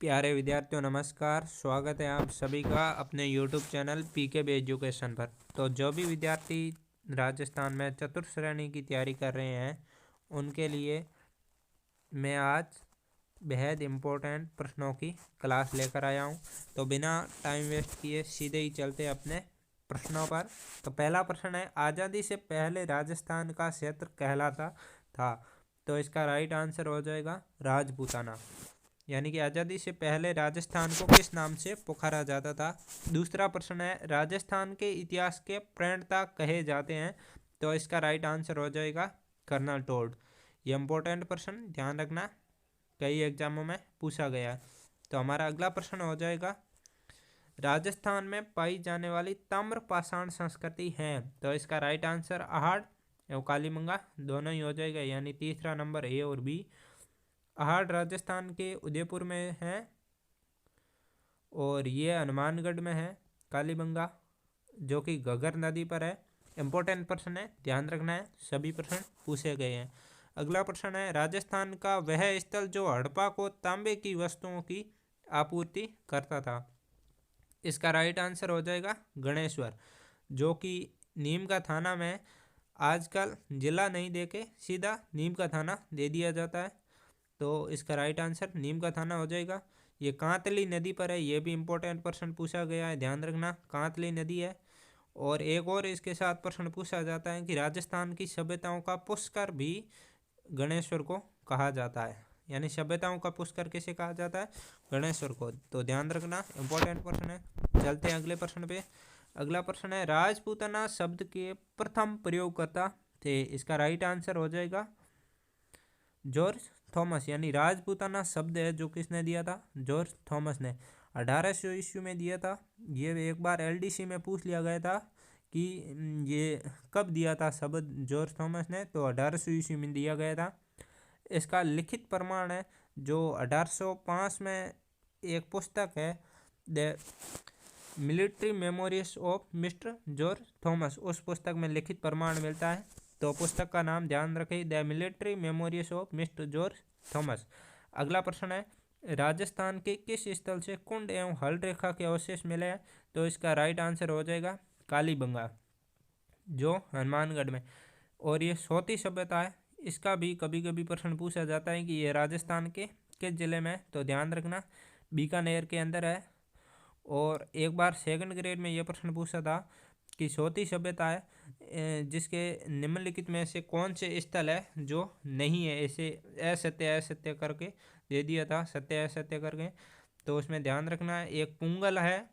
प्यारे विद्यार्थियों नमस्कार। स्वागत है आप सभी का अपने YouTube चैनल PKB एजुकेशन पर। तो जो भी विद्यार्थी राजस्थान में चतुर्थ श्रेणी की तैयारी कर रहे हैं उनके लिए मैं आज बेहद इम्पोर्टेंट प्रश्नों की क्लास लेकर आया हूं। तो बिना टाइम वेस्ट किए सीधे ही चलते अपने प्रश्नों पर। तो पहला प्रश्न है, आज़ादी से पहले राजस्थान का क्षेत्र कहलाता था। तो इसका राइट आंसर हो जाएगा राजपूताना। यानी कि आज़ादी से पहले राजस्थान को किस नाम से पुकारा जाता था। दूसरा प्रश्न है, राजस्थान के इतिहास के प्रणेता कहे जाते हैं। तो इसका राइट आंसर हो जाएगा कर्नल टोड। ये इंपॉर्टेंट प्रश्न ध्यान रखना, कई एग्जामों में पूछा गया है। तो हमारा अगला प्रश्न हो जाएगा, राजस्थान में पाई जाने वाली ताम्र पाषाण संस्कृति है। तो इसका राइट आंसर अहाड़ एवं कालीबंगा दोनों ही हो जाएगा। यानी तीसरा नंबर ए और बी। अहाड़ राजस्थान के उदयपुर में है और ये हनुमानगढ़ में है। कालीबंगा जो कि घग्गर नदी पर है। इंपॉर्टेंट प्रश्न है, ध्यान रखना है, सभी प्रश्न पूछे गए हैं। अगला प्रश्न है, राजस्थान का वह स्थल जो हड़प्पा को तांबे की वस्तुओं की आपूर्ति करता था। इसका राइट आंसर हो जाएगा गणेश्वर, जो कि नीम का थाना में आजकल जिला नहीं देके सीधा नीम का थाना दे दिया जाता है। तो इसका राइट आंसर नीम का थाना हो जाएगा। ये कांतली नदी पर है। ये भी इम्पोर्टेंट प्रश्न पूछा गया है, ध्यान रखना, कांतली नदी है। और एक और इसके साथ प्रश्न पूछा जाता है कि राजस्थान की सभ्यताओं का पुष्कर भी गणेश्वर को कहा जाता है। यानी सभ्यताओं का पुष्कर किसे कहा जाता है? गणेश्वर को। तो ध्यान रखना, इम्पोर्टेंट प्रश्न है। चलते हैं अगले प्रश्न पे। अगला प्रश्न है, राजपूताना शब्द के प्रथम प्रयोगकर्ता थे। इसका राइट आंसर हो जाएगा जॉर्ज थॉमस। यानी राजपूताना शब्द है जो किसने दिया था? जॉर्ज थॉमस ने 1800 ईस्वी में दिया था। ये एक बार LDC में पूछ लिया गया था कि ये कब दिया था शब्द जॉर्ज थॉमस ने। तो 1800 ईस्वी में दिया गया था। इसका लिखित प्रमाण है जो 1805 में एक पुस्तक है, the military memories of mister George Thomas, उस पुस्तक में लिखित प्रमाण मिलता है। तो पुस्तक का नाम ध्यान रखें, the military memories of mister George Thomas. अगला प्रश्न है, राजस्थान के किस स्थल से कुंड एवं हल रेखा के अवशेष मिले हैं। तो इसका राइट आंसर हो जाएगा कालीबंगा, जो हनुमानगढ़ में। और ये सोती सभ्यता है। इसका भी कभी कभी प्रश्न पूछा जाता है कि ये राजस्थान के किस जिले में है। तो ध्यान रखना, बीकानेर के अंदर है। और एक बार सेकंड ग्रेड में यह प्रश्न पूछा था कि सोती सभ्यता है जिसके निम्नलिखित में से कौन से स्थल है जो नहीं है, ऐसे असत्य असत्य करके दे दिया था, सत्य असत्य करके। तो उसमें ध्यान रखना, एक पुंगल है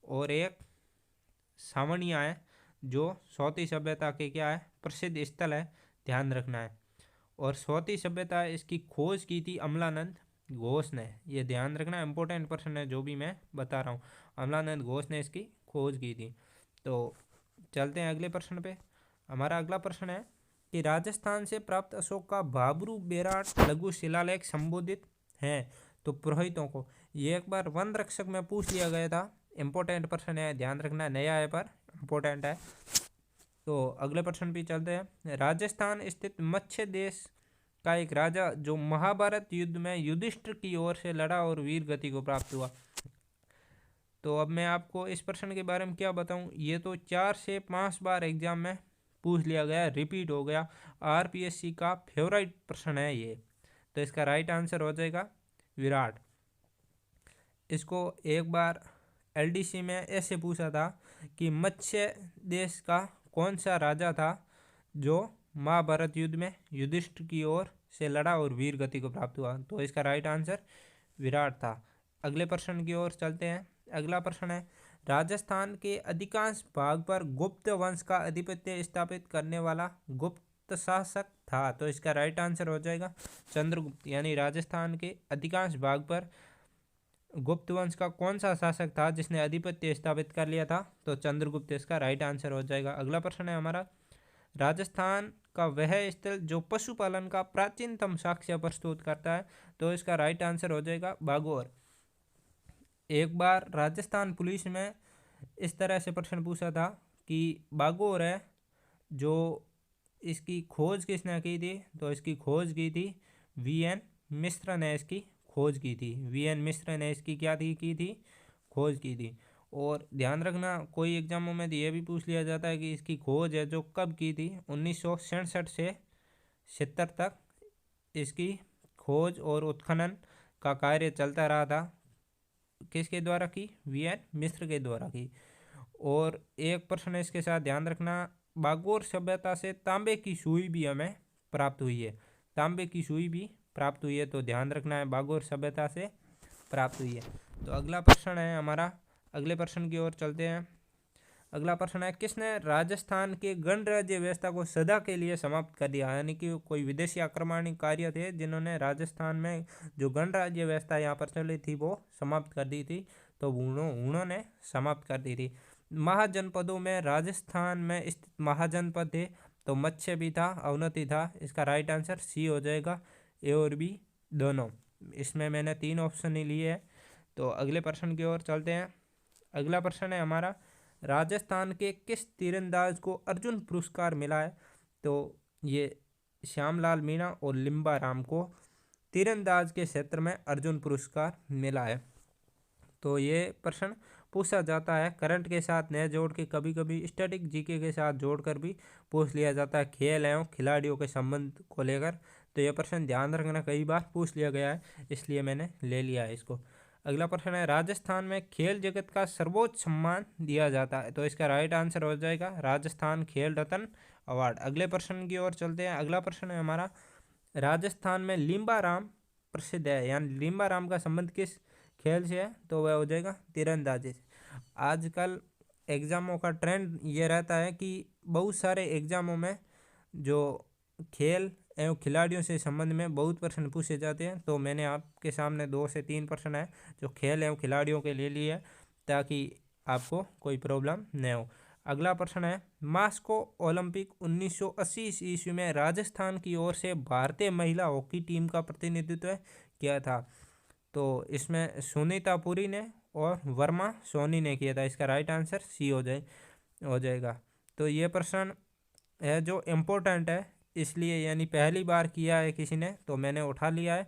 और एक सावनिया है, जो सोती सभ्यता के क्या है, प्रसिद्ध स्थल है, ध्यान रखना है। और सोती सभ्यता इसकी खोज की थी अमलानंद घोष ने। ये ध्यान रखना, इंपॉर्टेंट प्रश्न है जो भी मैं बता रहा हूँ। अमलानंद घोष ने इसकी खोज की थी। तो चलते हैं अगले प्रश्न पे। हमारा अगला प्रश्न है कि राजस्थान से प्राप्त अशोक का भाबरू बेराट लघु शिलालेख संबोधित है तो पुरोहितों को। ये एक बार वन रक्षक में पूछ लिया गया था। इंपॉर्टेंट प्रश्न है, ध्यान रखना, नया है पर इंपॉर्टेंट है। तो अगले प्रश्न पे चलते हैं। राजस्थान स्थित मत्स्य देश का एक राजा जो महाभारत युद्ध में युधिष्ठिर की ओर से लड़ा और वीर गति को प्राप्त हुआ। तो अब मैं आपको इस प्रश्न के बारे में क्या बताऊं, ये तो 4 से 5 बार एग्जाम में पूछ लिया गया, रिपीट हो गया, RPSC का फेवरेट प्रश्न है ये। तो इसका राइट आंसर हो जाएगा विराट। इसको एक बार LDC में ऐसे पूछा था कि मत्स्य देश का कौन सा राजा था जो महाभारत युद्ध में युधिष्ठिर की ओर से लड़ा और वीर गति को प्राप्त हुआ। तो इसका राइट आंसर विराट था। अगले प्रश्न की ओर चलते हैं। अगला प्रश्न है, राजस्थान के अधिकांश भाग पर गुप्त वंश का आधिपत्य स्थापित करने वाला गुप्त शासक था। तो इसका राइट आंसर हो जाएगा चंद्रगुप्त। यानी राजस्थान के अधिकांश भाग पर गुप्त वंश का कौन सा शासक था जिसने आधिपत्य स्थापित कर लिया था। तो चंद्रगुप्त इसका राइट आंसर हो जाएगा। अगला प्रश्न है हमारा, राजस्थान का वह स्थल जो पशुपालन का प्राचीनतम साक्ष्य प्रस्तुत करता है। तो इसका राइट आंसर हो जाएगा बागौर। एक बार राजस्थान पुलिस में इस तरह से प्रश्न पूछा था कि बागौर है जो, इसकी खोज किसने की थी। तो इसकी खोज की थी VN मिश्र ने इसकी खोज की थी। वीएन मिश्र ने इसकी क्या की थी, खोज की थी। और ध्यान रखना कोई एग्जामों में ये भी पूछ लिया जाता है कि इसकी खोज है जो कब की थी, 1967 से 70 तक इसकी खोज और उत्खनन का कार्य चलता रहा था। किसके द्वारा की, वीएन मिश्र के द्वारा की। और एक प्रश्न इसके साथ ध्यान रखना, बागोर सभ्यता से तांबे की सुई भी हमें प्राप्त हुई है। तांबे की सुई भी प्राप्त हुई है, तो ध्यान रखना है बागोर सभ्यता से प्राप्त हुई है। तो अगला प्रश्न है हमारा, अगले प्रश्न की ओर चलते हैं। अगला प्रश्न है, किसने राजस्थान के गणराज्य व्यवस्था को सदा के लिए समाप्त कर दिया। यानी कि कोई विदेशी आक्रमणकारी थे जिन्होंने राजस्थान में जो गणराज्य व्यवस्था यहाँ पर चली थी वो समाप्त कर दी थी, तो उन्होंने समाप्त कर दी थी। महाजनपदों में राजस्थान में स्थित महाजनपद थे, तो मत्स्य भी था, अवनति था। इसका राइट आंसर सी हो जाएगा, ए और बी दोनों। इसमें मैंने 3 ऑप्शन ही लिए हैं। तो अगले प्रश्न की ओर चलते हैं। अगला प्रश्न है हमारा, राजस्थान के किस तीरंदाज को अर्जुन पुरस्कार मिला है। तो ये श्यामलाल मीणा और लिम्बा राम को तीरंदाज के क्षेत्र में अर्जुन पुरस्कार मिला है। तो ये प्रश्न पूछा जाता है करंट के साथ न जोड़ के, कभी कभी स्टैटिक जीके के साथ जोड़कर भी पूछ लिया जाता है खेल एवं खिलाड़ियों के संबंध को लेकर। तो यह प्रश्न ध्यान रखना कई बार पूछ लिया गया है, इसलिए मैंने ले लिया है इसको। अगला प्रश्न है, राजस्थान में खेल जगत का सर्वोच्च सम्मान दिया जाता है। तो इसका राइट आंसर हो जाएगा राजस्थान खेल रत्न अवार्ड। अगले प्रश्न की ओर चलते हैं। अगला प्रश्न है हमारा, राजस्थान में लिम्बा राम प्रसिद्ध है, यानी लिम्बा राम का संबंध किस खेल से है, तो वह हो जाएगा तीरंदाजी से। आजकल एग्ज़ामों का ट्रेंड ये रहता है कि बहुत सारे एग्ज़ामों में जो खेल एवं खिलाड़ियों से संबंध में बहुत प्रश्न पूछे जाते हैं। तो मैंने आपके सामने 2 से 3 प्रश्न है जो खेल एवं खिलाड़ियों के लिए लिए, ताकि आपको कोई प्रॉब्लम न हो। अगला प्रश्न है, मास्को ओलंपिक 1980 ईस्वी में राजस्थान की ओर से भारतीय महिला हॉकी टीम का प्रतिनिधित्व किया था। तो इसमें सुनीता पुरी ने और वर्मा सोनी ने किया था। इसका राइट आंसर सी हो जाएगा। तो ये प्रश्न है जो इम्पोर्टेंट है, इसलिए यानी पहली बार किया है किसी ने, तो मैंने उठा लिया है।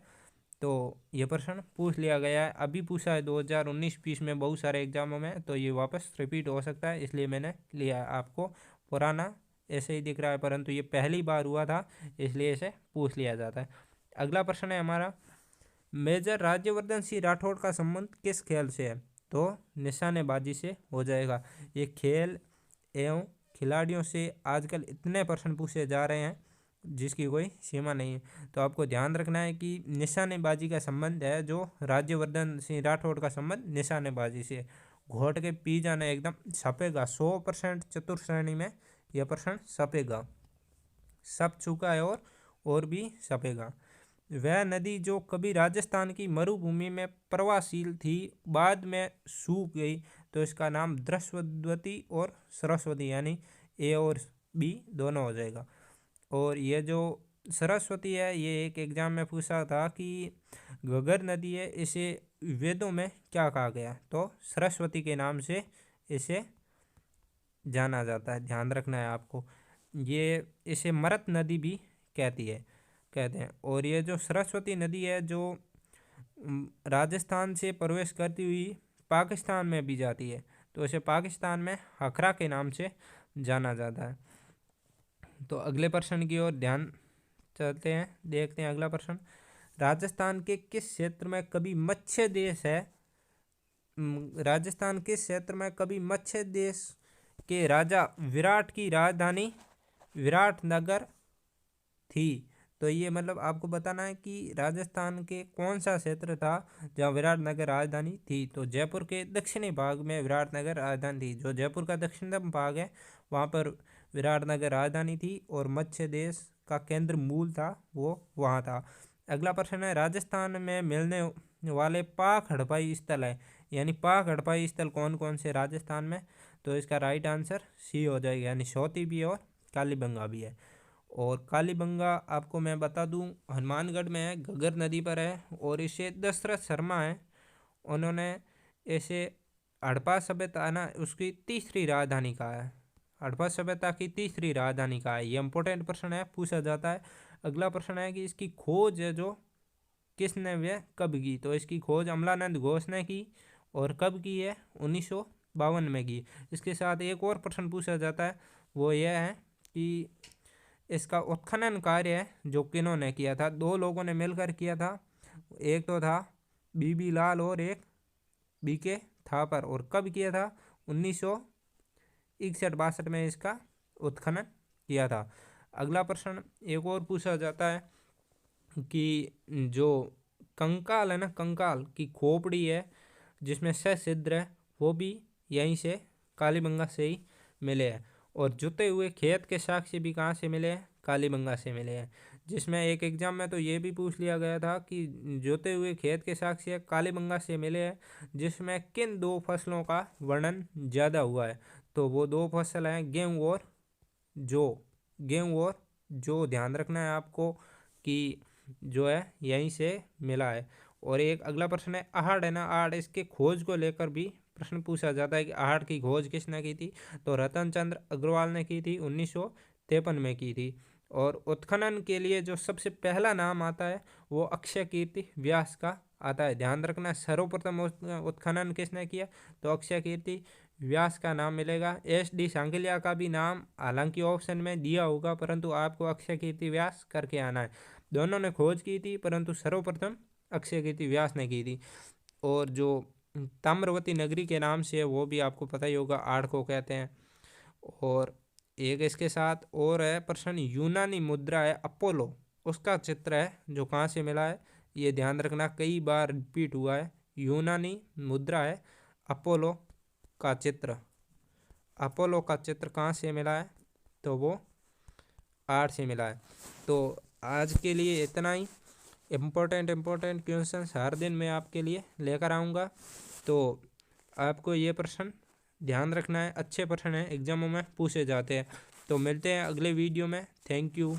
तो ये प्रश्न पूछ लिया गया है, अभी पूछा है 2019-20 में बहुत सारे एग्जामों में, तो ये वापस रिपीट हो सकता है, इसलिए मैंने लिया है। आपको पुराना ऐसे ही दिख रहा है, परंतु ये पहली बार हुआ था, इसलिए इसे पूछ लिया जाता है। अगला प्रश्न है हमारा, मेजर राज्यवर्धन सिंह राठौड़ का संबंध किस खेल से है। तो निशानेबाजी से हो जाएगा। ये खेल एवं खिलाड़ियों से आजकल इतने प्रश्न पूछे जा रहे हैं जिसकी कोई सीमा नहीं है। तो आपको ध्यान रखना है कि निशानेबाजी का संबंध है जो राज्यवर्धन सिंह राठौड़ का संबंध निशानेबाजी से। घोट के पी जाना एकदम छपेगा 100% चतुर श्रेणी में यह प्रश्न छपेगा, छप चुका है और भी छपेगा। वह नदी जो कभी राजस्थान की मरुभूमि में प्रवाहशील थी बाद में सूख गई, तो इसका नाम दृश्ववती और सरस्वती, यानी ए और बी दोनों हो जाएगा। और ये जो सरस्वती है, ये एक एग्जाम में पूछा था कि घग्गर नदी है, इसे वेदों में क्या कहा गया, तो सरस्वती के नाम से इसे जाना जाता है। ध्यान रखना है आपको, ये इसे मरत नदी भी कहते हैं। और ये जो सरस्वती नदी है जो राजस्थान से प्रवेश करती हुई पाकिस्तान में भी जाती है, तो इसे पाकिस्तान में हखरा के नाम से जाना जाता है। तो अगले प्रश्न की ओर ध्यान चलते हैं, देखते हैं अगला प्रश्न, राजस्थान के किस क्षेत्र में कभी मत्स्य देश है। राजस्थान किस क्षेत्र में कभी मत्स्य देश के राजा विराट की राजधानी विराटनगर थी। तो ये मतलब आपको बताना है कि राजस्थान के कौन सा क्षेत्र था जहाँ विराटनगर राजधानी थी। तो जयपुर के दक्षिणी भाग में विराटनगर राजधानी थी। जो जयपुर का दक्षिणतम भाग है वहाँ पर विराटनगर राजधानी थी और मत्स्य देश का केंद्र मूल था वो वहाँ था। अगला प्रश्न है, राजस्थान में मिलने वाले पाक हड़पाई स्थल है, यानी पाक हड़पाई स्थल कौन कौन से राजस्थान में, तो इसका राइट आंसर सी हो जाएगा, यानी शौती भी और कालीबंगा भी है। और कालीबंगा आपको मैं बता दूं हनुमानगढ़ में है, घग्गर नदी पर है, और इसे दशरथ शर्मा है, उन्होंने इसे हड़प्पा सभ्यता ना उसकी तीसरी राजधानी कहा है। हड़प्पा सभ्यता की तीसरी राजधानी कहा है। ये इंपॉर्टेंट प्रश्न है, पूछा जाता है। अगला प्रश्न है कि इसकी खोज है जो किसने व कब की? तो इसकी खोज अमलानंद घोष ने की और कब की है? 1952 में की। इसके साथ एक और प्रश्न पूछा जाता है, वो यह है कि इसका उत्खनन कार्य है जो किन्होंने किया था? दो लोगों ने मिलकर किया था, एक तो था बीबी लाल और एक बीके थापर। और कब किया था? 1961-62 में इसका उत्खनन किया था। अगला प्रश्न एक और पूछा जाता है कि जो कंकाल है ना, कंकाल की खोपड़ी है जिसमें सछिद्र है, वो भी यहीं से कालीबंगा से ही मिले हैं। और जुते हुए खेत के साक्ष्य भी कहाँ से मिले हैं? कालीबंगा से मिले हैं। जिसमें एक एग्जाम में तो ये भी पूछ लिया गया था कि जुते हुए खेत के साक्ष्य कालीबंगा से मिले हैं, जिसमें किन दो फसलों का वर्णन ज़्यादा हुआ है? तो वो दो फसल हैं गेहूँ और जौ। गेहूँ और जौ ध्यान रखना है आपको कि जो है यहीं से मिला है। और एक अगला प्रश्न है आहड़ है ना, आहड़, इसके खोज को लेकर भी प्रश्न पूछा जाता है कि आहड़ की खोज किसने की थी? तो रतन चंद्र अग्रवाल ने की थी, 1953 में की थी। और उत्खनन के लिए जो सबसे पहला नाम आता है वो अक्षय कीर्ति व्यास का आता है। ध्यान रखना सर्वप्रथम उत्खनन किसने किया? तो अक्षय कीर्ति व्यास का नाम मिलेगा। SD सांकलिया का भी नाम हालांकि ऑप्शन में दिया होगा, परंतु आपको अक्षय कीर्ति व्यास करके आना है। दोनों ने खोज की थी, परंतु सर्वप्रथम अक्षय कीर्ति व्यास ने की थी। और जो ताम्रवती नगरी के नाम से है वो भी आपको पता ही होगा, आड़ को कहते हैं। और एक इसके साथ और है प्रश्न, यूनानी मुद्रा है अपोलो, उसका चित्र है जो कहाँ से मिला है? ये ध्यान रखना कई बार रिपीट हुआ है। यूनानी मुद्रा है अपोलो का चित्र। अपोलो का चित्र कहाँ से मिला है? तो वो आर्ट से मिला है। तो आज के लिए इतना ही। इम्पोर्टेंट क्वेश्चंस हर दिन मैं आपके लिए लेकर आऊँगा, तो आपको ये प्रश्न ध्यान रखना है। अच्छे प्रश्न हैं, एग्जामों में पूछे जाते हैं। तो मिलते हैं अगले वीडियो में। Thank you.